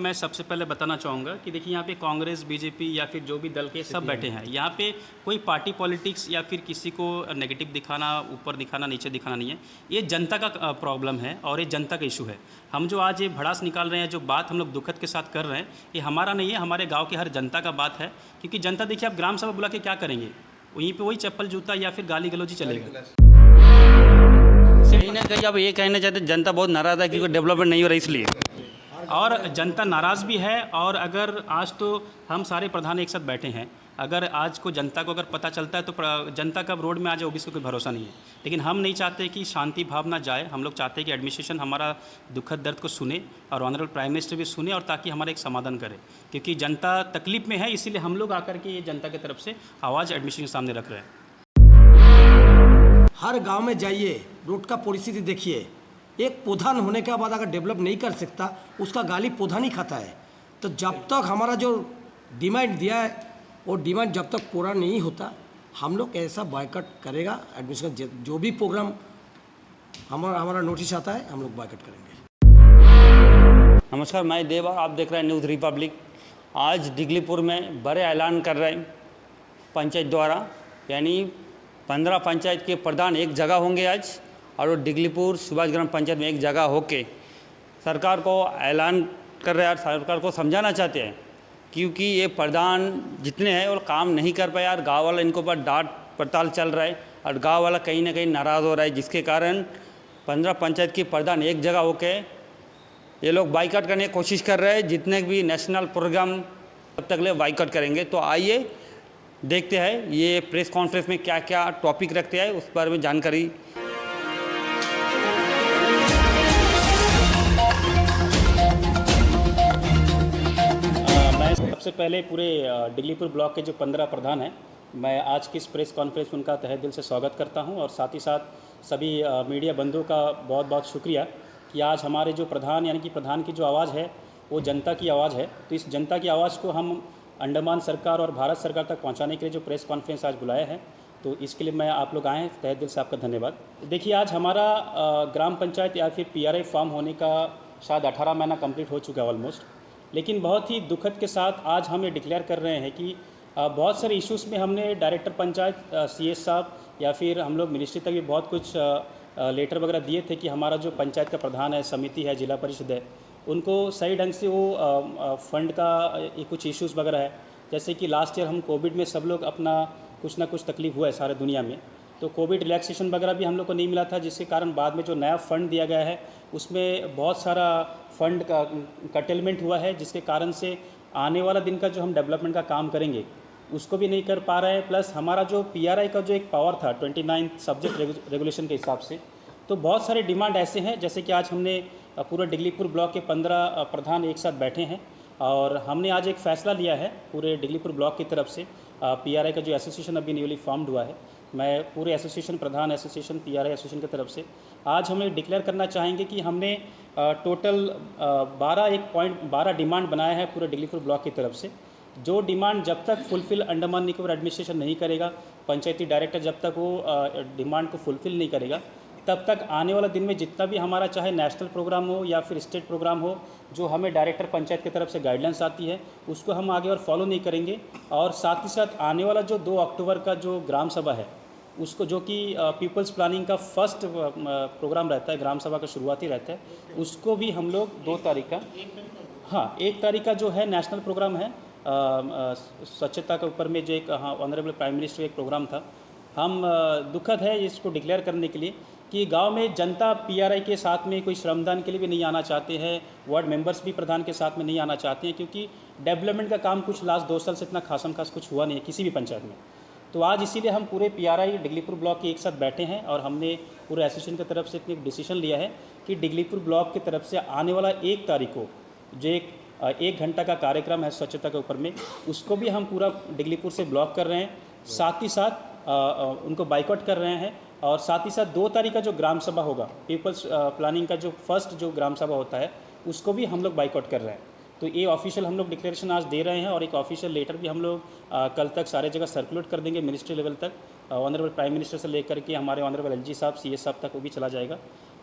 मैं सबसे पहले बताना चाहूँगा कि देखिए यहाँ पे कांग्रेस, बीजेपी या फिर जो भी दल के सब बैठे हैं। यहाँ पे कोई पार्टी पॉलिटिक्स या फिर किसी को नेगेटिव दिखाना, ऊपर दिखाना, नीचे दिखाना नहीं है। ये जनता का प्रॉब्लम है और ये जनता का इशू है। हम जो आज ये भड़ास निकाल रहे हैं, जो बात हम लोग दुखद के साथ कर रहे हैं, ये हमारा नहीं है, हमारे गाँव के हर जनता का बात है। क्योंकि जनता देखिए आप ग्राम सभा बुला के क्या करेंगे, वहीं पर वही चप्पल जूता या फिर गाली गलौजी चलेगा। कहीं ना कहीं आप ये कहना चाहते हैं जनता बहुत नाराज़ है क्योंकि डेवलपमेंट नहीं हो रहा इसलिए। और जनता नाराज़ भी है। और अगर आज तो हम सारे प्रधान एक साथ बैठे हैं, अगर आज को जनता को अगर पता चलता है तो जनता कब रोड में आ जाए ओबीसी को कोई भरोसा नहीं है। लेकिन हम नहीं चाहते कि शांति भावना जाए। हम लोग चाहते हैं कि एडमिनिस्ट्रेशन हमारा दुखद दर्द को सुने और ऑनरेबल प्राइम मिनिस्टर भी सुने और ताकि हमारा एक समाधान करे। क्योंकि जनता तकलीफ में है, इसीलिए हम लोग आकर के ये जनता की तरफ से आवाज़ एडमिनिस्ट्रेशन के सामने रख रहे हैं। हर गांव में जाइए, रोड का परिस्थिति देखिए। एक प्रधान होने के बाद अगर डेवलप नहीं कर सकता, उसका गाली प्रधान ही खाता है। तो जब तक हमारा जो डिमांड दिया है वो डिमांड जब तक पूरा नहीं होता, हम लोग ऐसा बायकॉट करेगा। एडमिशन जो भी प्रोग्राम हमारा नोटिस आता है, हम लोग बायकॉट करेंगे। नमस्कार, मैं देव और आप देख रहे हैं न्यूज़ रिपब्लिक। आज डिगलीपुर में बड़े ऐलान कर रहे हैं पंचायत द्वारा, यानी 15 पंचायत के प्रधान एक जगह होंगे आज, और वो डिगलीपुर सुभाष ग्राम पंचायत में एक जगह होके सरकार को ऐलान कर रहे हैं और सरकार को समझाना चाहते हैं। क्योंकि ये प्रधान जितने हैं वो काम नहीं कर पाए और गाँव वाला इनको पर डांट पड़ताल चल रहा है और गाँव वाला कहीं ना कहीं नाराज़ हो रहा है, जिसके कारण 15 पंचायत के प्रधान एक जगह होके ये लोग बाइकआउट करने की कोशिश कर रहे हैं। जितने भी नेशनल प्रोग्राम तब तक ले बाइकआउट करेंगे। तो आइए देखते हैं ये प्रेस कॉन्फ्रेंस में क्या क्या टॉपिक रखते हैं, उस बारे में जानकारी। मैं सबसे पहले पूरे डिगलीपुर ब्लॉक के जो 15 प्रधान हैं, मैं आज की इस प्रेस कॉन्फ्रेंस में उनका तहे दिल से स्वागत करता हूं। और साथ ही साथ सभी मीडिया बंधुओं का बहुत बहुत शुक्रिया कि आज हमारे जो प्रधान यानी कि प्रधान की जो आवाज़ है वो जनता की आवाज़ है। तो इस जनता की आवाज़ को हम अंडमान सरकार और भारत सरकार तक पहुंचाने के लिए जो प्रेस कॉन्फ्रेंस आज बुलाया है, तो इसके लिए मैं आप लोग आए हैं, तहे दिल से आपका धन्यवाद। देखिए आज हमारा ग्राम पंचायत या फिर PRI फॉर्म होने का शायद 18 महीना कंप्लीट हो चुका है ऑलमोस्ट। लेकिन बहुत ही दुखद के साथ आज हम ये डिक्लेयर कर रहे हैं कि बहुत सारे इश्यूज़ में हमने डायरेक्टर पंचायत CS साहब या फिर हम लोग मिनिस्ट्री तक भी बहुत कुछ लेटर वगैरह दिए थे कि हमारा जो पंचायत का प्रधान है, समिति है, जिला परिषद है, उनको सही ढंग से वो फंड का कुछ इश्यूज़ वगैरह है। जैसे कि लास्ट ईयर हम कोविड में सब लोग अपना कुछ ना कुछ तकलीफ हुआ है सारे दुनिया में, तो कोविड रिलैक्सेशन वगैरह भी हम लोग को नहीं मिला था, जिसके कारण बाद में जो नया फ़ंड दिया गया है उसमें बहुत सारा फंड का कटेलमेंट हुआ है, जिसके कारण से आने वाला दिन का जो हम डेवलपमेंट का काम करेंगे उसको भी नहीं कर पा रहे हैं। प्लस हमारा जो PRI का जो एक पावर था 29 सब्जेक्ट रेगुलेशन के हिसाब से, तो बहुत सारे डिमांड ऐसे हैं। जैसे कि आज हमने पूरे डिगलीपुर ब्लॉक के 15 प्रधान एक साथ बैठे हैं और हमने आज एक फ़ैसला लिया है पूरे डिगलीपुर ब्लॉक की तरफ से। PRI का जो एसोसिएशन अभी न्यूली फॉर्म्ड हुआ है, मैं पूरे एसोसिएशन प्रधान एसोसिएशन PRI एसोसिएशन की तरफ से आज हमें डिक्लेयर करना चाहेंगे कि हमने टोटल 12 डिमांड बनाया है पूरे डिगलीपुर ब्लॉक की तरफ से। जो डिमांड जब तक फुलफ़िल अंडमान निकोबार एडमिनिस्ट्रेशन नहीं करेगा, पंचायती डायरेक्टर जब तक वो डिमांड को फुलफ़िल नहीं करेगा, तब तक आने वाला दिन में जितना भी हमारा चाहे नेशनल प्रोग्राम हो या फिर स्टेट प्रोग्राम हो, जो हमें डायरेक्टर पंचायत की तरफ से गाइडलाइंस आती है, उसको हम आगे और फॉलो नहीं करेंगे। और साथ ही साथ आने वाला जो 2 अक्टूबर का जो ग्राम सभा है, उसको जो कि पीपल्स प्लानिंग का फर्स्ट प्रोग्राम रहता है, ग्राम सभा का शुरुआती रहता है, उसको भी हम लोग 2 तारीख का, हाँ 1 तारीख का जो है नेशनल प्रोग्राम है स्वच्छता के ऊपर में, जो एक ऑनरेबल प्राइम मिनिस्टर एक प्रोग्राम था। हम दुखद है इसको डिक्लेयर करने के लिए कि गांव में जनता PRI के साथ में कोई श्रमदान के लिए भी नहीं आना चाहते हैं, वार्ड मेंबर्स भी प्रधान के साथ में नहीं आना चाहते हैं, क्योंकि डेवलपमेंट का काम कुछ लास्ट 2 साल से इतना खासम खास कुछ हुआ नहीं है किसी भी पंचायत में। तो आज इसीलिए हम पूरे PRI डिगलीपुर ब्लॉक के एक साथ बैठे हैं और हमने पूरे एसोसिएशन की तरफ से एक डिसीजन लिया है कि डिगलीपुर ब्लॉक की तरफ से आने वाला 1 तारीख को जो एक घंटा का कार्यक्रम है स्वच्छता के ऊपर में, उसको भी हम पूरा डिगलीपुर से ब्लॉक कर रहे हैं। साथ ही साथ उनको बाइकआउट कर रहे हैं। और साथ ही साथ 2 तारीख का जो ग्राम सभा होगा, पीपल्स प्लानिंग का जो फर्स्ट जो ग्राम सभा होता है, उसको भी हम लोग बाइकआउट कर रहे हैं। तो ये ऑफिशियल हम लोग डिक्लेरेशन आज दे रहे हैं और एक ऑफिशियल लेटर भी हम लोग कल तक सारे जगह सर्कुलेट कर देंगे मिनिस्ट्री लेवल तक। ऑनरेबल प्राइम मिनिस्टर से लेकर के हमारे ऑनरेबल LG साहब CS साहब तक वो भी चला जाएगा।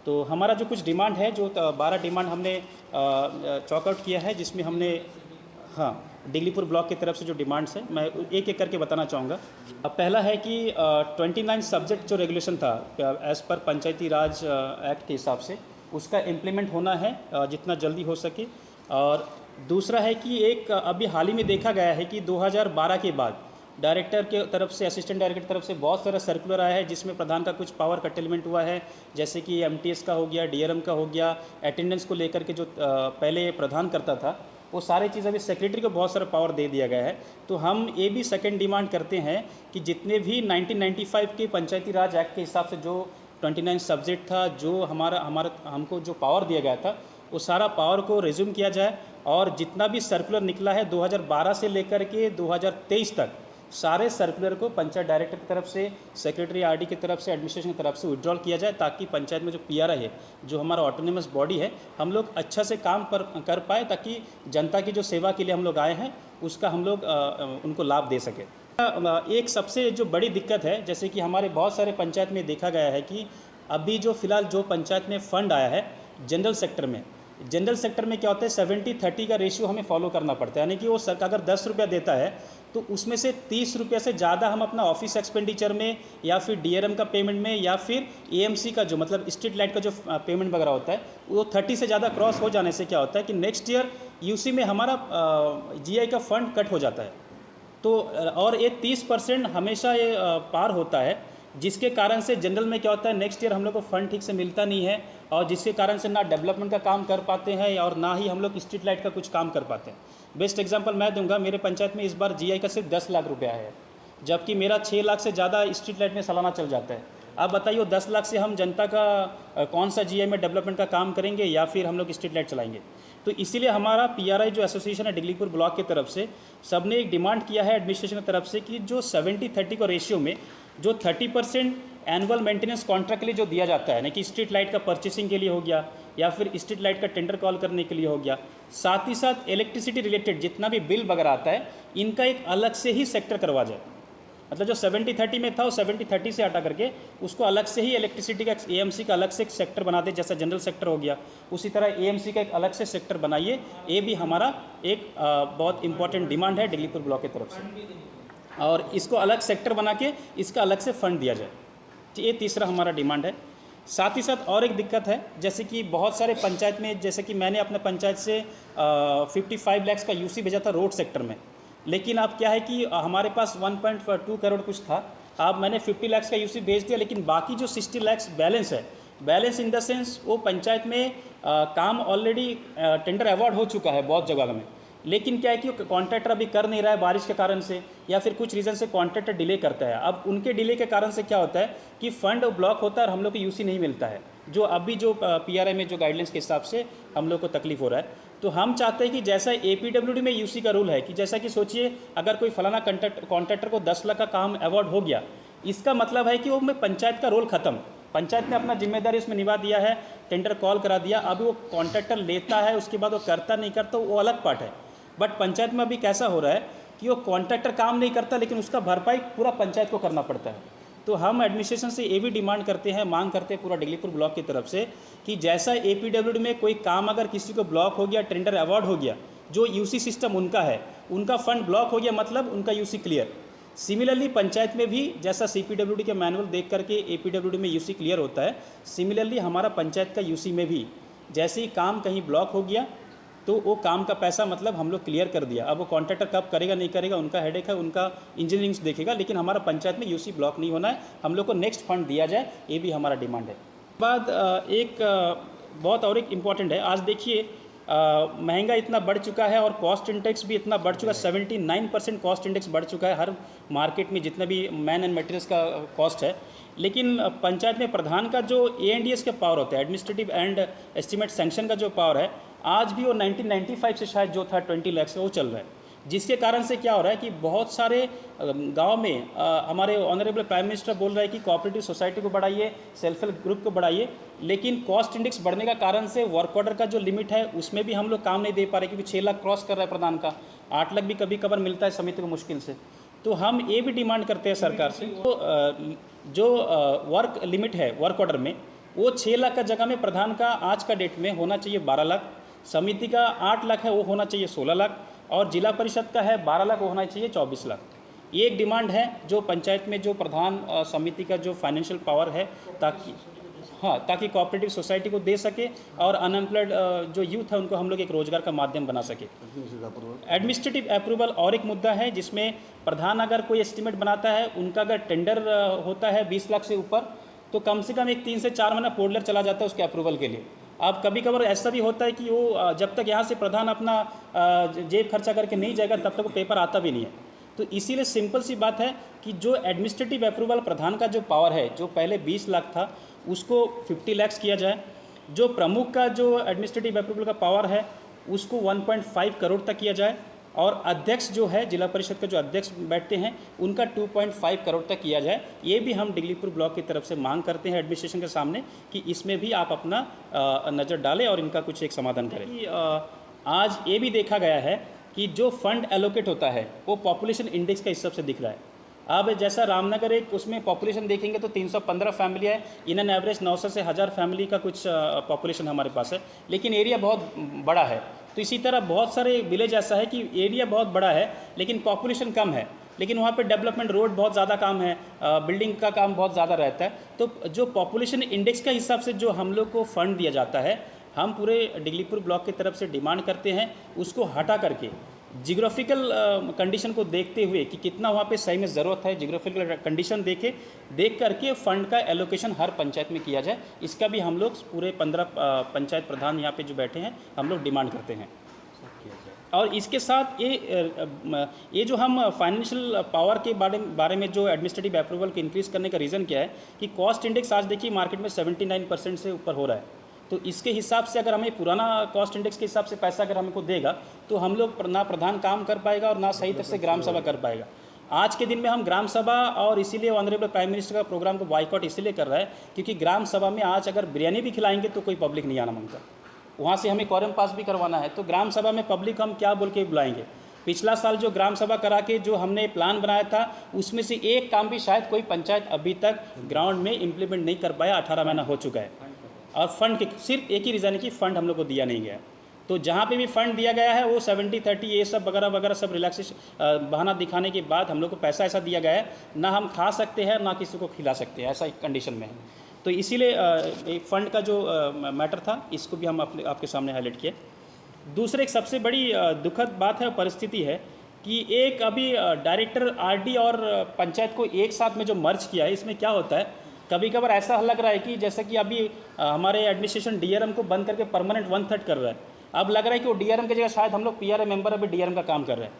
तो हमारा जो कुछ डिमांड है, जो 12 डिमांड हमने चॉकआउट किया है, जिसमें हमने हाँ डिगलीपुर ब्लॉक की तरफ से जो डिमांड्स है मैं एक एक करके बताना चाहूँगा। पहला है कि 29 सब्जेक्ट जो रेगुलेशन था एज़ पर पंचायती राज एक्ट के हिसाब से, उसका इम्प्लीमेंट होना है जितना जल्दी हो सके। और दूसरा है कि एक अभी हाल ही में देखा गया है कि 2012 के बाद डायरेक्टर के तरफ से, असिस्टेंट डायरेक्टर की तरफ से बहुत सारा सर्कुलर आया है जिसमें प्रधान का कुछ पावर कटेलमेंट हुआ है, जैसे कि एमटीएस का हो गया, डीआरएम का हो गया, अटेंडेंस को लेकर के जो पहले प्रधान करता था वो सारी चीज़ अभी सेक्रेटरी को बहुत सारा पावर दे दिया गया है। तो हम ये भी सेकंड डिमांड करते हैं कि जितने भी 1995 के पंचायती राज एक्ट के हिसाब से जो 29 सब्जेक्ट था, जो हमको जो पावर दिया गया था, वो सारा पावर को रिज्यूम किया जाए। और जितना भी सर्कुलर निकला है 2012 से लेकर के 2023 तक, सारे सर्कुलर को पंचायत डायरेक्टर की तरफ से, सेक्रेटरी आरडी की तरफ से, एडमिनिस्ट्रेशन की तरफ से विड्रॉल किया जाए, ताकि पंचायत में जो पीआरआई है, जो हमारा ऑटोनोमस बॉडी है, हम लोग अच्छा से काम कर पाए, ताकि जनता की जो सेवा के लिए हम लोग आए हैं उसका हम लोग उनको लाभ दे सके। एक सबसे जो बड़ी दिक्कत है, जैसे कि हमारे बहुत सारे पंचायत में देखा गया है कि अभी जो फिलहाल जो पंचायत में फ़ंड आया है जनरल सेक्टर में क्या होता है, 70-30 का रेशियो हमें फॉलो करना पड़ता है। यानी कि वो सरकार अगर 10 रुपया देता है तो उसमें से 30 रुपये से ज़्यादा हम अपना ऑफिस एक्सपेंडिचर में, या फिर डीआरएम का पेमेंट में, या फिर एएमसी का जो मतलब स्ट्रीट लाइट का जो पेमेंट वगैरह होता है, वो 30 से ज़्यादा क्रॉस हो जाने से क्या होता है कि नेक्स्ट ईयर यूसी में हमारा जीआई का फंड कट हो जाता है। तो और ये 30% हमेशा ये पार होता है, जिसके कारण से जनरल में क्या होता है, नेक्स्ट ईयर हम लोग को फंड ठीक से मिलता नहीं है, और जिसके कारण से ना डेवलपमेंट का काम कर पाते हैं और ना ही हम लोग स्ट्रीट लाइट का कुछ काम कर पाते हैं। बेस्ट एग्जांपल मैं दूंगा, मेरे पंचायत में इस बार जीआई का सिर्फ 10 लाख रुपया है, जबकि मेरा 6 लाख से ज़्यादा स्ट्रीट लाइट में सालाना चल जाता है। अब बताइए 10 लाख से हम जनता का कौन सा जीआई में डेवलपमेंट का काम करेंगे, या फिर हम लोग स्ट्रीट लाइट चलाएंगे। तो इसीलिए हमारा पीआरआई जो एसोसिएशन है डिगलीपुर ब्लॉक की तरफ से, सबने एक डिमांड किया है एडमिनिस्ट्रेशन की तरफ से कि जो 70-30 का रेशियो में जो 30% एनुअल मेंटेनेंस कॉन्ट्रैक्ट के लिए जो दिया जाता है ना, कि स्ट्रीट लाइट का परचेसिंग के लिए हो गया, या फिर स्ट्रीट लाइट का टेंडर कॉल करने के लिए हो गया, साथ ही साथ इलेक्ट्रिसिटी रिलेटेड जितना भी बिल वगैरह आता है, इनका एक अलग से ही सेक्टर करवा जाए। मतलब जो 70-30 में था वो 70-30 से हटा करके उसको अलग से ही इलेक्ट्रिसिटी का एएमसी का अलग से एक सेक्टर बना दे, जैसा जनरल सेक्टर हो गया, उसी तरह एएमसी का एक अलग से सेक्टर बनाइए। ये भी हमारा एक बहुत इंपॉर्टेंट डिमांड है डिगलीपुर ब्लॉक की तरफ से, और इसको अलग सेक्टर बना के इसका अलग से फंड दिया जाए। ये तीसरा हमारा डिमांड है। साथ ही साथ और एक दिक्कत है, जैसे कि बहुत सारे पंचायत में, जैसे कि मैंने अपने पंचायत से 55 लाख का यूसी भेजा था रोड सेक्टर में, लेकिन अब क्या है कि हमारे पास 1.2 करोड़ कुछ था, अब मैंने 50 लाख का यूसी भेज दिया, लेकिन बाकी जो 60 लाख बैलेंस है, बैलेंस इन द सेंस वो पंचायत में काम ऑलरेडी टेंडर अवार्ड हो चुका है बहुत जगह में, लेकिन क्या है कि कॉन्ट्रैक्टर अभी कर नहीं रहा है बारिश के कारण से, या फिर कुछ रीज़न से कॉन्ट्रैक्टर डिले करता है। अब उनके डिले के कारण से क्या होता है कि फंड ब्लॉक होता है और हम लोग को यूसी नहीं मिलता है, जो अभी जो पीआरआई में जो गाइडलाइंस के हिसाब से हम लोग को तकलीफ हो रहा है। तो हम चाहते हैं कि जैसा एपीडब्ल्यूडी में यूसी का रूल है कि जैसा कि सोचिए अगर कोई फलाना कॉन्ट्रैक्टर को 10 लाख का काम अवार्ड हो गया, इसका मतलब है कि वो में पंचायत का रोल खत्म, पंचायत ने अपना जिम्मेदारी उसमें निभा दिया है, टेंडर कॉल करा दिया, अभी वो कॉन्ट्रैक्टर लेता है, उसके बाद वो करता नहीं करता वो अलग पार्ट है। बट पंचायत में अभी कैसा हो रहा है कि वो कॉन्ट्रैक्टर काम नहीं करता, लेकिन उसका भरपाई पूरा पंचायत को करना पड़ता है। तो हम एडमिनिस्ट्रेशन से ये भी डिमांड करते हैं, मांग करते हैं पूरा डिगलीपुर ब्लॉक की तरफ से कि जैसा एपीडब्ल्यूडी में कोई काम अगर किसी को ब्लॉक हो गया, टेंडर अवार्ड हो गया, जो यूसी सिस्टम उनका है, उनका फंड ब्लॉक हो गया, मतलब उनका यूसी क्लियर। सिमिलरली पंचायत में भी जैसा सीपीडब्ल्यूडी के मैनुअल देख करके एपीडब्ल्यूडी में यूसी क्लियर होता है, सिमिलरली हमारा पंचायत का यूसी में भी जैसे ही काम कहीं ब्लॉक हो गया तो वो काम का पैसा मतलब हम लोग क्लियर कर दिया। अब वो कॉन्ट्रैक्टर कब करेगा नहीं करेगा उनका हेडेक है, उनका इंजीनियरिंग देखेगा, लेकिन हमारा पंचायत में यूसी ब्लॉक नहीं होना है, हम लोग को नेक्स्ट फंड दिया जाए, ये भी हमारा डिमांड है। बाद एक बहुत और एक इम्पॉर्टेंट है, आज देखिए महंगा इतना बढ़ चुका है और कॉस्ट इंडेक्स भी इतना बढ़ चुका है, 79% कॉस्ट इंडेक्स बढ़ चुका है हर मार्केट में जितना भी मैन एंड मटेरियल्स का कॉस्ट है। लेकिन पंचायत में प्रधान का जो ANDS का पावर होता है, एडमिनिस्ट्रेटिव एंड एस्टिमेट सैंक्शन का जो पावर है, आज भी वो 1995 से शायद जो था 20 लाख से वो चल रहा है, जिसके कारण से क्या हो रहा है कि बहुत सारे गांव में हमारे ऑनरेबल प्राइम मिनिस्टर बोल रहे हैं कि कोऑपरेटिव सोसाइटी को बढ़ाइए, सेल्फ हेल्प ग्रुप को बढ़ाइए, लेकिन कॉस्ट इंडेक्स बढ़ने का कारण से वर्क ऑर्डर का जो लिमिट है उसमें भी हम लोग काम नहीं दे पा रहे, क्योंकि 6 लाख क्रॉस कर रहा है प्रधान का, 8 लाख भी कभी कभार मिलता है समिति को मुश्किल से। तो हम ये भी डिमांड करते हैं सरकार से, तो जो वर्क लिमिट है वर्क ऑर्डर में, वो 6 लाख का जगह में प्रधान का आज का डेट में होना चाहिए 12 लाख, समिति का 8 लाख है वो होना चाहिए 16 लाख, और जिला परिषद का है 12 लाख वो होना चाहिए 24 लाख। ये एक डिमांड है जो पंचायत में जो प्रधान समिति का जो फाइनेंशियल पावर है, ताकि कोऑपरेटिव सोसाइटी को दे सके और अनएम्प्लॉयड जो यूथ है उनको हम लोग एक रोजगार का माध्यम बना सके। एडमिनिस्ट्रेटिव अप्रूवल और एक मुद्दा है जिसमें प्रधान अगर कोई एस्टिमेट बनाता है, उनका अगर टेंडर होता है 20 लाख से ऊपर, तो कम से कम एक 3 से 4 महीना पोर्टलर चला जाता है उसके अप्रूवल के लिए। अब कभी कभार ऐसा भी होता है कि वो जब तक यहाँ से प्रधान अपना जेब खर्चा करके नहीं जाएगा तब तक वो पेपर आता भी नहीं है। तो इसीलिए सिंपल सी बात है कि जो एडमिनिस्ट्रेटिव अप्रूवल प्रधान का जो पावर है, जो पहले 20 लाख था उसको 50 लाख किया जाए, जो प्रमुख का जो एडमिनिस्ट्रेटिव अप्रूवल का पावर है उसको 1.5 करोड़ तक किया जाए, और अध्यक्ष जो है जिला परिषद के जो अध्यक्ष बैठते हैं उनका 2.5 करोड़ तक किया जाए। ये भी हम डिगलीपुर ब्लॉक की तरफ से मांग करते हैं एडमिनिस्ट्रेशन के सामने कि इसमें भी आप अपना नज़र डालें और इनका कुछ एक समाधान करें। कि आज ये भी देखा गया है कि जो फंड एलोकेट होता है वो पॉपुलेशन इंडेक्स के हिसाब से दिख रहा है। अब जैसा रामनगर एक उसमें पॉपुलेशन देखेंगे तो 315 फैमिली है, इन एन एवरेज 900 से 1000 फैमिली का कुछ पॉपुलेशन हमारे पास है, लेकिन एरिया बहुत बड़ा है। तो इसी तरह बहुत सारे विलेज ऐसा है कि एरिया बहुत बड़ा है लेकिन पॉपुलेशन कम है, लेकिन वहाँ पे डेवलपमेंट रोड बहुत ज़्यादा काम है, बिल्डिंग का काम बहुत ज़्यादा रहता है। तो जो पॉपुलेशन इंडेक्स का हिसाब से जो हम लोग को फंड दिया जाता है, हम पूरे डिगलीपुर ब्लॉक की तरफ से डिमांड करते हैं उसको हटा करके जियोग्राफिकल कंडीशन को देखते हुए कि कितना वहाँ पे सही में ज़रूरत है, जियोग्राफिकल कंडीशन देख करके फ़ंड का एलोकेशन हर पंचायत में किया जाए। इसका भी हम लोग पूरे 15 पंचायत प्रधान यहाँ पे जो बैठे हैं हम लोग डिमांड करते हैं। और इसके साथ ये जो हम फाइनेंशियल पावर के बारे में जो एडमिनिस्ट्रेटिव अप्रूवल को इंक्रीज़ करने का रीज़न क्या है कि कॉस्ट इंडेक्स आज देखिए मार्केट में 79% से ऊपर हो रहा है। तो इसके हिसाब से अगर हमें पुराना कॉस्ट इंडेक्स के हिसाब से पैसा अगर हमको देगा तो हम लोग ना प्रधान काम कर पाएगा और ना सही तरह से ग्राम सभा कर पाएगा। आज के दिन में हम ग्राम सभा, और इसीलिए ऑनरेबल प्राइम मिनिस्टर का प्रोग्राम को बॉयकॉट इसलिए कर रहा है क्योंकि ग्राम सभा में आज अगर बिरयानी भी खिलाएंगे तो कोई पब्लिक नहीं आना मांगता, वहाँ से हमें क्वारम पास भी करवाना है, तो ग्राम सभा में पब्लिक हम क्या बोल के बुलाएंगे। पिछला साल जो ग्राम सभा करा के जो हमने प्लान बनाया था उसमें से एक काम भी शायद कोई पंचायत अभी तक ग्राउंड में इम्प्लीमेंट नहीं कर पाया। 18 महीना हो चुका है और फंड के सिर्फ एक ही रीज़न है कि फ़ंड हम लोग को दिया नहीं गया। तो जहाँ पे भी फंड दिया गया है वो 70-30 ये सब वगैरह वगैरह सब रिलैक्सेशन बहाना दिखाने के बाद हम लोग को पैसा ऐसा दिया गया है, ना हम खा सकते हैं ना किसी को खिला सकते हैं, ऐसा एक कंडीशन में है। तो इसीलिए फ़ंड का जो मैटर था इसको भी हम आपके सामने हाईलाइट किए। दूसरे एक सबसे बड़ी दुखद बात है, परिस्थिति है कि एक अभी डायरेक्टर आरडी और पंचायत को एक साथ में जो मर्ज किया है, इसमें क्या होता है कभी कभार ऐसा लग रहा है कि जैसे कि अभी हमारे एडमिनिस्ट्रेशन डीआरएम को बंद करके परमानेंट 1/3 कर रहा है। अब लग रहा है कि वो डीआरएम की जगह शायद हम लोग पीआरए मेंबर अभी डीआरएम का काम कर रहे हैं।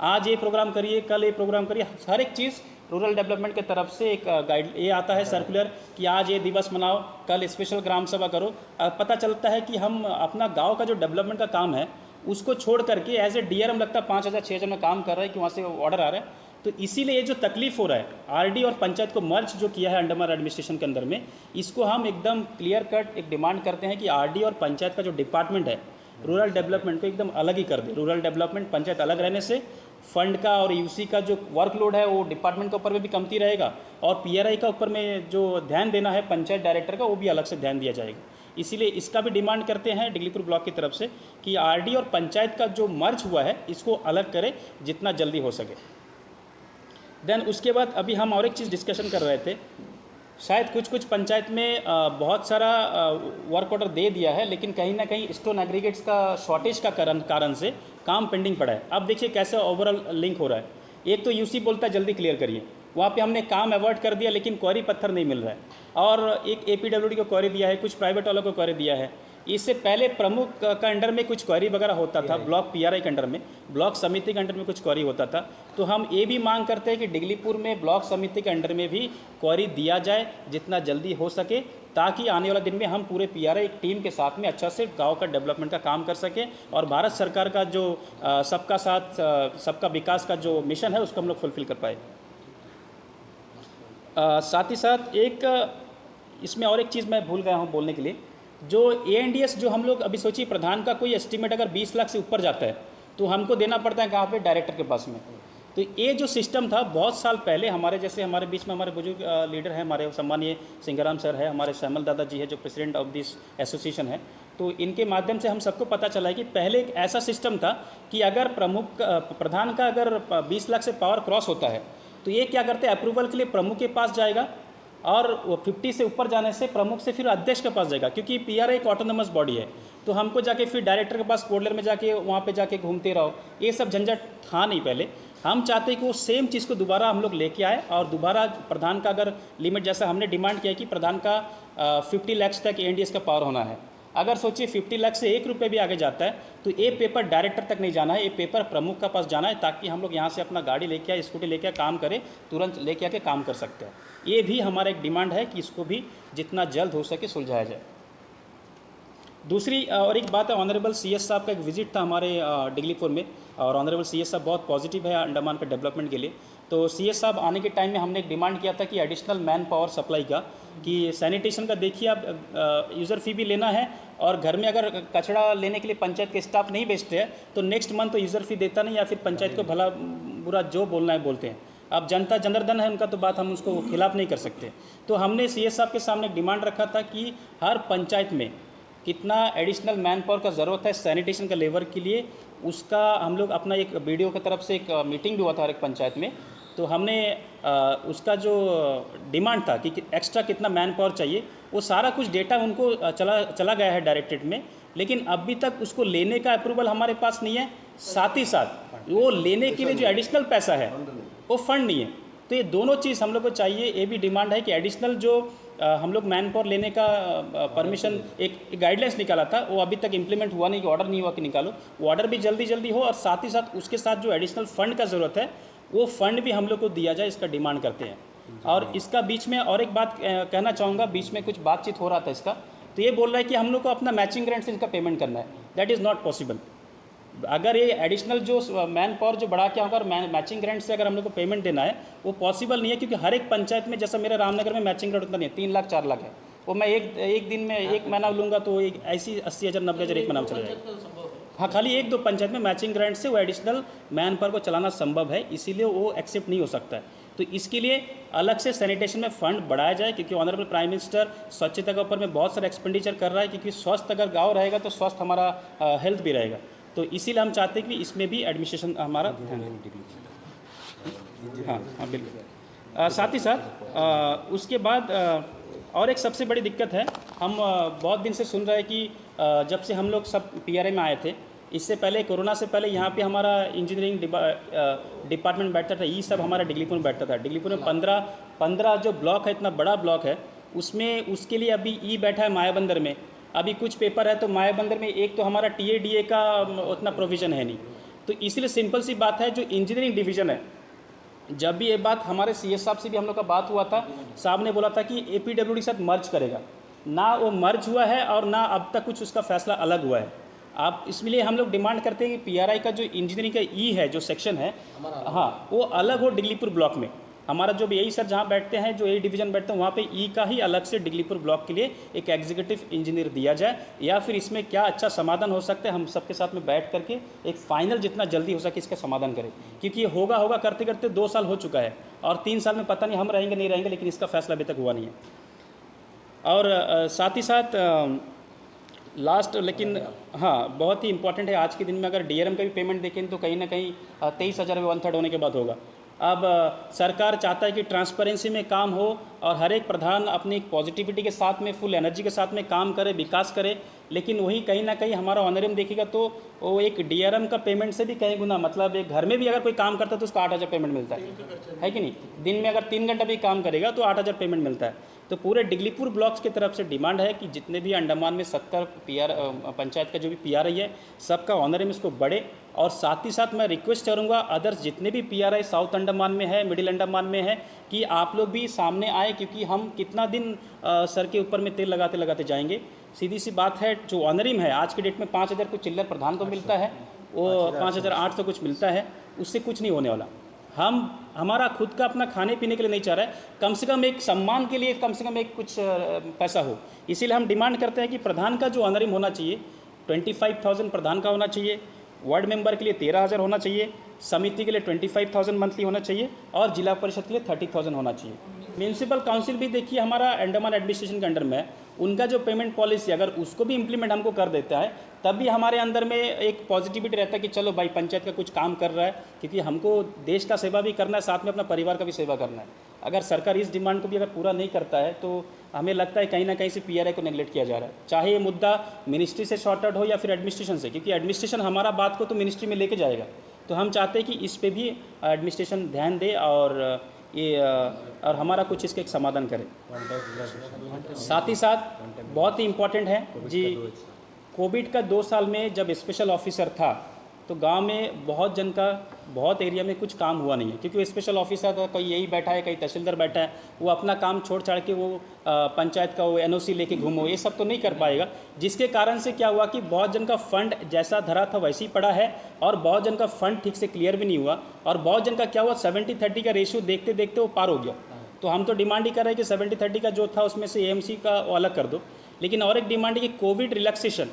आज ये प्रोग्राम करिए, कल ये प्रोग्राम करिए, हर एक चीज़ रूरल डेवलपमेंट की तरफ से एक गाइड ये आता है सर्कुलर कि आज ये दिवस मनाओ, कल स्पेशल ग्राम सभा करो। पता चलता है कि हम अपना गाँव का जो डेवलपमेंट का काम है उसको छोड़ करके एज ए डीआरएम लगता 5,000-6,000 में काम कर रहा है कि वहाँ से ऑर्डर आ रहा है। तो इसीलिए ये जो तकलीफ हो रहा है, आरडी और पंचायत को मर्ज जो किया है अंडमान एडमिनिस्ट्रेशन के अंदर में, इसको हम एकदम क्लियर कट एक डिमांड करते हैं कि आरडी और पंचायत का जो डिपार्टमेंट है रूरल डेवलपमेंट को एकदम अलग ही कर दे। रूरल डेवलपमेंट पंचायत अलग रहने से फंड का और यूसी का जो वर्कलोड है वो डिपार्टमेंट के ऊपर में भी कमती रहेगा, और पीआरआई का ऊपर में जो ध्यान देना है पंचायत डायरेक्टर का वो भी अलग से ध्यान दिया जाएगा। इसीलिए इसका भी डिमांड करते हैं डिगलीपुर ब्लॉक की तरफ से कि आरडी और पंचायत का जो मर्ज हुआ है इसको अलग करें जितना जल्दी हो सके। देन उसके बाद अभी हम और एक चीज़ डिस्कशन कर रहे थे, शायद कुछ पंचायत में बहुत सारा वर्क ऑर्डर दे दिया है लेकिन कहीं ना कहीं स्टोन एग्रीगेट्स का शॉर्टेज का कारण से काम पेंडिंग पड़ा है। अब देखिए कैसे ओवरऑल लिंक हो रहा है। एक तो यूसी बोलता है जल्दी क्लियर करिए, वहाँ पे हमने काम अवॉइड कर दिया लेकिन क्वेरी पत्थर नहीं मिल रहा है, और एक एपीडब्ल्यूडी को क्वेरी दिया है, कुछ प्राइवेट वालों को क्वेरी दिया है। इससे पहले प्रमुख का अंडर में कुछ क्वेरी वगैरह होता था, ब्लॉक पीआरआई के अंडर में, ब्लॉक समिति के अंडर में कुछ क्वेरी होता था। तो हम ये भी मांग करते हैं कि डिगलीपुर में ब्लॉक समिति के अंडर में भी क्वेरी दिया जाए जितना जल्दी हो सके, ताकि आने वाला दिन में हम पूरे पीआरआई टीम के साथ में अच्छा से गांव का डेवलपमेंट का काम कर सकें और भारत सरकार का जो सबका साथ सबका विकास का जो मिशन है उसको हम लोग फुलफिल कर पाए। साथ ही साथ एक इसमें और एक चीज़ मैं भूल गया हूँ बोलने के लिए, जो एएनडीएस जो हम लोग अभी सोचिए प्रधान का कोई एस्टीमेट अगर 20 लाख से ऊपर जाता है तो हमको देना पड़ता है कहाँ पे, डायरेक्टर के पास में। तो तो ये जो सिस्टम था बहुत साल पहले हमारे बीच में हमारे बुजुर्ग लीडर हैं, हमारे सम्मानीय सिंगाराम सर है, हमारे श्यामल दादा जी है जो प्रेसिडेंट ऑफ दिस एसोसिएशन है। तो इनके माध्यम से हम सबको पता चला है कि पहले एक ऐसा सिस्टम था कि अगर प्रधान का अगर 20 लाख से पावर क्रॉस होता है तो ये क्या करते हैं, अप्रूवल के लिए प्रमुख के पास जाएगा और वो 50 से ऊपर जाने से प्रमुख से फिर अध्यक्ष के पास जाएगा, क्योंकि पीआरआई एक ऑटोनमस बॉडी है। तो हमको जाके फिर डायरेक्टर के पास कोडलर में जाके वहाँ पे जाके घूमते रहो, ये सब झंझट था नहीं पहले। हम चाहते हैं कि वो सेम चीज़ को दोबारा हम लोग लेके आए और दोबारा प्रधान का अगर लिमिट, जैसा हमने डिमांड किया कि प्रधान का 50 लाख तक एनडीएस का पावर होना है। अगर सोचिए 50 लाख से 1 रुपये भी आगे जाता है तो ये पेपर डायरेक्टर तक नहीं जाना है, ये पेपर प्रमुख का पास जाना है, ताकि हम लोग यहाँ से अपना गाड़ी लेके आए, स्कूटी लेके काम करें, तुरंत लेके आके काम कर सकते हैं। ये भी हमारा एक डिमांड है कि इसको भी जितना जल्द हो सके सुलझाया जाए। दूसरी और एक बात है, ऑनरेबल सीएस साहब का एक विजिट था हमारे डिगलीपुर में, और ऑनरेबल सीएस साहब बहुत पॉजिटिव है अंडमान के डेवलपमेंट के लिए। तो सीएस साहब आने के टाइम में हमने एक डिमांड किया था कि एडिशनल मैन पावर सप्लाई का, कि सैनिटेशन का देखिए आप यूज़र फी भी लेना है, और घर में अगर कचरा लेने के लिए पंचायत के स्टाफ नहीं बेचते हैं तो नेक्स्ट मंथ तो यूज़र फी देता नहीं, या फिर पंचायत को भला बुरा जो बोलना है बोलते हैं। अब जनता जनार्दन है उनका, तो बात हम उसको खिलाफ नहीं कर सकते। तो हमने सीएस साहब के सामने एक डिमांड रखा था कि हर पंचायत में कितना एडिशनल मैन पावर का ज़रूरत है सैनिटेशन का लेबर के लिए, उसका हम लोग अपना एक बीडीओ की तरफ से एक मीटिंग भी हुआ था हर एक पंचायत में। तो हमने उसका जो डिमांड था कि एक्स्ट्रा कितना मैन पावर चाहिए, वो सारा कुछ डेटा उनको चला गया है डायरेक्टरेट में, लेकिन अभी तक उसको लेने का अप्रूवल हमारे पास नहीं है। साथ ही साथ वो लेने के लिए जो एडिशनल पैसा है वो फंड नहीं है। तो ये दोनों चीज़ हम लोग को चाहिए। ये भी डिमांड है कि एडिशनल जो हम लोग मैन पावर लेने का परमिशन एक गाइडलाइंस निकाला था, वो अभी तक इम्प्लीमेंट हुआ नहीं, कि ऑर्डर नहीं हुआ कि निकालो, वो ऑर्डर भी जल्दी हो, और साथ ही साथ उसके साथ जो एडिशनल फंड का ज़रूरत है वो फंड भी हम लोग को दिया जाए, इसका डिमांड करते हैं। और इसका बीच में और एक बात कहना चाहूँगा, बीच में कुछ बातचीत हो रहा था इसका, तो ये बोल रहा है कि हम लोग को अपना मैचिंग ग्रांट से इसका पेमेंट करना है। That is not possible. अगर ये एडिशनल जो मैन पावर जो बढ़ा के अगर मैचिंग ग्रांट से अगर हम लोग को पेमेंट देना है, वो पॉसिबल नहीं है, क्योंकि हर एक पंचायत में, जैसा मेरे रामनगर में मैचिंग ग्रांट उतना नहीं है, 3 लाख 4 लाख है, वो मैं एक दिन में एक महीना लूँगा तो एक ऐसी 80,000 90,000 एक महीना में चला जाएगा। हाँ, खाली 1-2 पंचायत में मैचिंग ग्रांट से वो एडिशनल मैन पावर को चलाना संभव है, इसीलिए वो एक्सेप्ट नहीं हो सकता है। तो इसके लिए अलग से सैनिटेशन में फंड बढ़ाया जाए, क्योंकि ऑनरेबल प्राइम मिनिस्टर स्वच्छता के ऊपर में बहुत सारा एक्सपेंडिचर कर रहा है, क्योंकि स्वस्थ अगर गाँव रहेगा तो स्वस्थ हमारा हेल्थ भी रहेगा। तो इसीलिए हम चाहते हैं कि इसमें भी एडमिनिस्ट्रेशन हमारा हाँ बिल्कुल। साथ ही साथ उसके बाद और एक सबसे बड़ी दिक्कत है, हम बहुत दिन से सुन रहे हैं कि जब से हम लोग सब पीआरआई में आए थे, इससे पहले कोरोना से पहले यहाँ पे हमारा इंजीनियरिंग डिपार्टमेंट बैठता था, ये सब हमारा डिगलीपुर में बैठता था। डिगलीपुर में 15 जो ब्लॉक है, इतना बड़ा ब्लॉक है, उसमें उसके लिए अभी ई बैठा है मायाबंदर में। अभी कुछ पेपर है तो मायाबंदर में एक तो हमारा टीएडीए का उतना प्रोविज़न है नहीं। तो इसलिए सिंपल सी बात है, जो इंजीनियरिंग डिवीज़न है, जब भी ये बात हमारे सीएस साहब से भी हम लोग का बात हुआ था, साहब ने बोला था कि एपीडब्ल्यूडी साथ मर्ज करेगा, ना वो मर्ज हुआ है और ना अब तक कुछ उसका फैसला अलग हुआ है। आप इसलिए हम लोग डिमांड करते हैं कि पीआरआई का जो इंजीनियरिंग का ई है, जो सेक्शन है, हाँ, वो अलग हो डिगलीपुर ब्लॉक में। हमारा जो भी यही सर जहाँ बैठते हैं, जो यही डिवीज़न बैठते हैं, वहाँ पे ई का ही अलग से डिगलीपुर ब्लॉक के लिए एक एग्जीक्यूटिव इंजीनियर दिया जाए, या फिर इसमें क्या अच्छा समाधान हो सकता है, हम सबके साथ में बैठ करके एक फाइनल जितना जल्दी हो सके इसका समाधान करें। क्योंकि ये होगा करते करते 2 साल हो चुका है, और 3 साल में पता नहीं हम रहेंगे नहीं रहेंगे, लेकिन इसका फैसला अभी तक हुआ नहीं है। और साथ ही साथ लास्ट, लेकिन हाँ, बहुत ही इंपॉर्टेंट है आज के दिन में, अगर डीआरएम का भी पेमेंट देखें तो कहीं ना कहीं 23,000 में 1/3 होने के बाद होगा। अब सरकार चाहता है कि ट्रांसपेरेंसी में काम हो, और हर एक प्रधान अपनी पॉजिटिविटी के साथ में, फुल एनर्जी के साथ में काम करे, विकास करे, लेकिन वही कहीं ना कहीं हमारा ऑनरेम देखिएगा तो वो एक डीआरएम का पेमेंट से भी कहीं गुना, मतलब एक घर में भी अगर कोई काम करता है तो उसको 8,000 पेमेंट मिलता है कि नहीं। दिन में अगर 3 घंटा भी काम करेगा तो 8,000 पेमेंट मिलता है। तो पूरे डिगलीपुर ब्लॉक्स की तरफ से डिमांड है कि जितने भी अंडमान में 70 पंचायत का जो भी पीआरआई है, सबका ऑनरेम इसको बढ़े। और साथ ही साथ मैं रिक्वेस्ट करूंगा अदर्स जितने भी पीआरआई साउथ अंडमान में है, मिडिल अंडमान में है, कि आप लोग भी सामने आए, क्योंकि हम कितना दिन सर के ऊपर में तेल लगाते लगाते जाएंगे। सीधी सी बात है, जो ऑनरिम है आज की डेट में 5,000 कुछ चिल्लर प्रधान को मिलता है, वो 5,800 कुछ मिलता है, उससे कुछ नहीं होने वाला। हमारा खुद का अपना खाने पीने के लिए नहीं चाह रहा है, कम से कम एक सम्मान के लिए कम से कम एक कुछ पैसा हो। इसीलिए हम डिमांड करते हैं कि प्रधान का जो ऑनरिम होना चाहिए 25,000 प्रधान का होना चाहिए, वार्ड मेंबर के लिए 13,000 होना चाहिए, समिति के लिए 25,000 मंथली होना चाहिए और जिला परिषद के लिए 30,000 होना चाहिए। म्यूनसिपल काउंसिल भी देखिए हमारा अंडमान एडमिनिस्ट्रेशन के अंडर में है, उनका जो पेमेंट पॉलिसी अगर उसको भी इम्प्लीमेंट हमको कर देता है तब भी हमारे अंदर में एक पॉजिटिविटी रहता है कि चलो भाई पंचायत का कुछ काम कर रहा है, क्योंकि हमको देश का सेवा भी करना है, साथ में अपना परिवार का भी सेवा करना है। अगर सरकार इस डिमांड को भी अगर पूरा नहीं करता है तो हमें लगता है कहीं ना कहीं से पीआरआई को नेगलेक्ट किया जा रहा है, चाहे ये मुद्दा मिनिस्ट्री से शॉर्ट आउट हो या फिर एडमिनिस्ट्रेशन से, क्योंकि एडमिनिस्ट्रेशन हमारा बात को तो मिनिस्ट्री में लेके जाएगा। तो हम चाहते हैं कि इस पे भी एडमिनिस्ट्रेशन ध्यान दे और हमारा कुछ इसके एक समाधान करे। साथ ही साथ बहुत ही इम्पोर्टेंट है जी, कोविड का 2 साल में जब स्पेशल ऑफिसर था तो गांव में बहुत जन का बहुत एरिया में कुछ काम हुआ नहीं है, क्योंकि स्पेशल ऑफिसर था, कहीं यही बैठा है, कहीं तहसीलदार बैठा है, वो अपना काम छोड़ छाड़ के वो पंचायत का वो एनओसी लेके घूमो, ये सब तो नहीं कर पाएगा। जिसके कारण से क्या हुआ कि बहुत जन का फंड जैसा धरा था वैसे ही पड़ा है और बहुत जन का फंड ठीक से क्लियर भी नहीं हुआ और बहुत जन का क्या हुआ 70-30 का रेशियो देखते देखते वो पार हो गया। तो हम तो डिमांड ही कर रहे हैं कि 70-30 का जो था उसमें से एएमसी का वो अलग कर दो। लेकिन और एक डिमांड है कि कोविड रिलैक्सेशन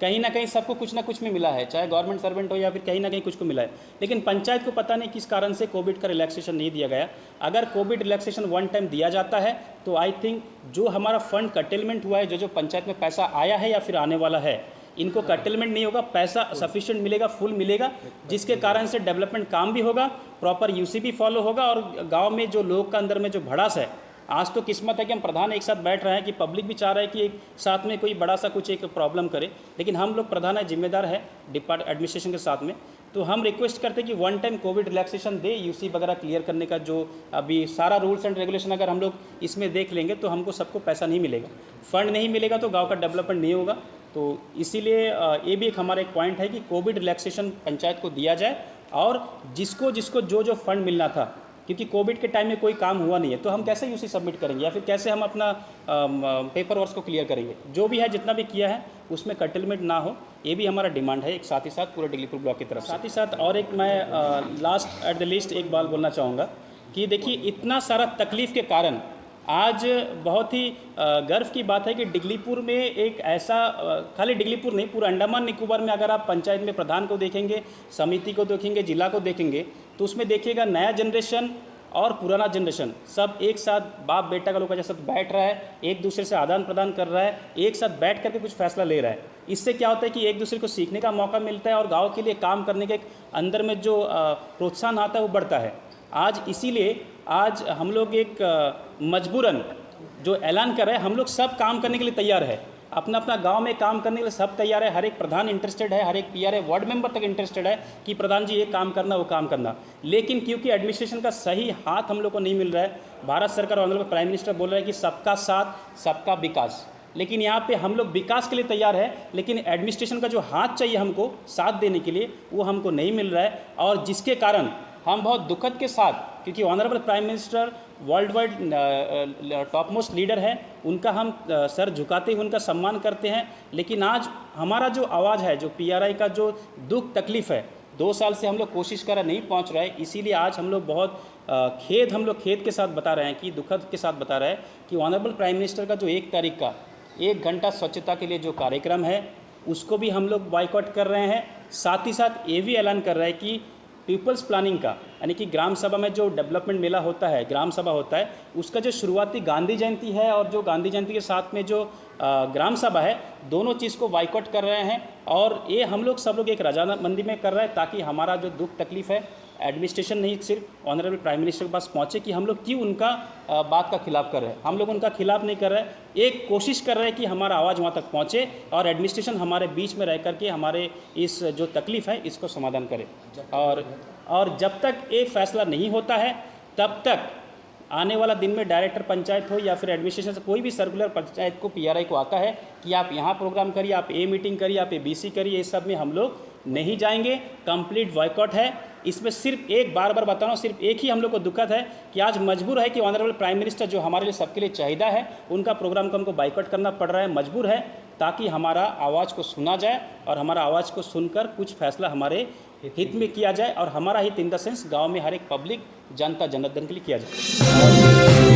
कहीं ना कहीं सबको कुछ ना कुछ में मिला है, चाहे गवर्नमेंट सर्वेंट हो या फिर कहीं ना कहीं कुछ को मिला है, लेकिन पंचायत को पता नहीं किस कारण से कोविड का रिलैक्सेशन नहीं दिया गया। अगर कोविड रिलैक्सेशन वन टाइम दिया जाता है तो आई थिंक जो हमारा फंड कटेलमेंट हुआ है, जो पंचायत में पैसा आया है या फिर आने वाला है, इनको कटेलमेंट नहीं होगा, पैसा सफिशिएंट मिलेगा, फुल मिलेगा, जिसके कारण से डेवलपमेंट काम भी होगा, प्रॉपर यूसी भी फॉलो होगा और गाँव में जो लोग का अंदर में जो भड़ास है, आज तो किस्मत है कि हम प्रधान एक साथ बैठ रहे हैं कि पब्लिक भी चाह रहा है कि एक साथ में कोई बड़ा सा कुछ एक प्रॉब्लम करे, लेकिन हम लोग प्रधान है, जिम्मेदार है एडमिनिस्ट्रेशन के साथ में। तो हम रिक्वेस्ट करते हैं कि वन टाइम कोविड रिलैक्सेशन दे, यूसी वगैरह क्लियर करने का जो अभी सारा रूल्स एंड रेगुलेशन अगर हम लोग इसमें देख लेंगे तो हमको सबको पैसा नहीं मिलेगा, फंड नहीं मिलेगा तो गाँव का डेवलपमेंट नहीं होगा। तो इसीलिए ये भी एक हमारा एक पॉइंट है कि कोविड रिलैक्सेशन पंचायत को दिया जाए और जिसको जिसको जो जो फंड मिलना था, क्योंकि कोविड के टाइम में कोई काम हुआ नहीं है तो हम कैसे यूसी सबमिट करेंगे या फिर कैसे हम अपना पेपर वर्क को क्लियर करेंगे। जो भी है जितना भी किया है उसमें कटलमेंट ना हो, ये भी हमारा डिमांड है एक साथ ही साथ पूरे डिग्लीपुर ब्लॉक की तरफ। साथ ही साथ और एक मैं लास्ट एट द लिस्ट एक बात बोलना चाहूँगा कि देखिए इतना सारा तकलीफ़ के कारण आज बहुत ही गर्व की बात है कि डिग्लीपुर में एक ऐसा खाली डिग्लीपुर नहीं, पूरा अंडमान निकोबार में अगर आप पंचायत में प्रधान को देखेंगे, समिति को देखेंगे, जिला को देखेंगे तो उसमें देखिएगा नया जनरेशन और पुराना जनरेशन सब एक साथ बाप बेटा का लोग का जैसा बैठ रहा है, एक दूसरे से आदान प्रदान कर रहा है, एक साथ बैठ करके कुछ फैसला ले रहा है। इससे क्या होता है कि एक दूसरे को सीखने का मौका मिलता है और गाँव के लिए काम करने के अंदर में जो प्रोत्साहन आता है वो बढ़ता है। आज इसीलिए आज हम लोग एक मजबूरन जो ऐलान कर रहे हैं, हम लोग सब काम करने के लिए तैयार है, अपना अपना गांव में काम करने के लिए सब तैयार है। हर एक प्रधान इंटरेस्टेड है, हर एक पीआरए वार्ड मेंबर तक इंटरेस्टेड है कि प्रधान जी ये काम करना वो काम करना, लेकिन क्योंकि एडमिनिस्ट्रेशन का सही हाथ हम लोग को नहीं मिल रहा है। भारत सरकार ऑनरेबल प्राइम मिनिस्टर बोल रहा है कि सबका साथ सबका विकास, लेकिन यहाँ पे हम लोग विकास के लिए तैयार है, लेकिन एडमिनिस्ट्रेशन का जो हाथ चाहिए हमको साथ देने के लिए वो हमको नहीं मिल रहा है। और जिसके कारण हम बहुत दुखद के साथ, क्योंकि honourable prime minister world wide top most leader है, उनका हम सर झुकाते हुए उनका सम्मान करते हैं, लेकिन आज हमारा जो आवाज़ है, जो पीआरआई का जो दुख तकलीफ़ है, 2 साल से हम लोग कोशिश कर रहे नहीं पहुंच रहा है। इसीलिए आज हम लोग बहुत खेद के साथ बता रहे हैं कि दुखद के साथ बता रहे हैं कि ऑनरेबल प्राइम मिनिस्टर का जो 1 तारीख का 1 घंटा स्वच्छता के लिए जो कार्यक्रम है उसको भी हम लोग बाइकआउट कर रहे हैं। साथ ही साथ ये भी ऐलान कर रहे हैं कि पीपल्स प्लानिंग का, यानी कि ग्राम सभा में जो डेवलपमेंट मेला होता है, ग्राम सभा होता है, उसका जो शुरुआती गांधी जयंती है और जो गांधी जयंती के साथ में जो ग्राम सभा है, दोनों चीज़ को बाइकआउट कर रहे हैं। और ये हम लोग सब लोग एक रजामंदी में कर रहे हैं ताकि हमारा जो दुख तकलीफ़ है एडमिनिस्ट्रेशन नहीं सिर्फ ऑनरेबल प्राइम मिनिस्टर के पास पहुँचे कि हम लोग क्यों उनका बात का खिलाफ कर रहे हैं। हम लोग उनका खिलाफ नहीं कर रहे हैं, एक कोशिश कर रहे हैं कि हमारा आवाज़ वहाँ तक पहुँचे और एडमिनिस्ट्रेशन हमारे बीच में रह करके हमारे इस जो तकलीफ़ है इसको समाधान करे। और जब तक एक फैसला नहीं होता है तब तक आने वाला दिन में डायरेक्टर पंचायत हो या फिर एडमिनिस्ट्रेशन से कोई भी सर्कुलर पंचायत को पीआरआई को आता है कि आप यहाँ प्रोग्राम करिए, आप ये मीटिंग करिए, आप ये बीसी करिए, ये सब में हम लोग नहीं जाएंगे। कंप्लीट बॉयकॉट है। इसमें सिर्फ एक बार बता रहा हूँ, सिर्फ एक ही हम लोग को दुखद है कि आज मजबूर है कि ऑनरेबल प्राइम मिनिस्टर जो हमारे लिए सबके लिए चाहिदा है, उनका प्रोग्राम को हमको बाइकआउट करना पड़ रहा है, मजबूर है, ताकि हमारा आवाज़ को सुना जाए और हमारा आवाज़ को सुनकर कुछ फैसला हमारे हित में किया जाए और हमारा हित इन द सेंस गाँव में हर एक पब्लिक जनता जनार्दन के लिए किया जाए।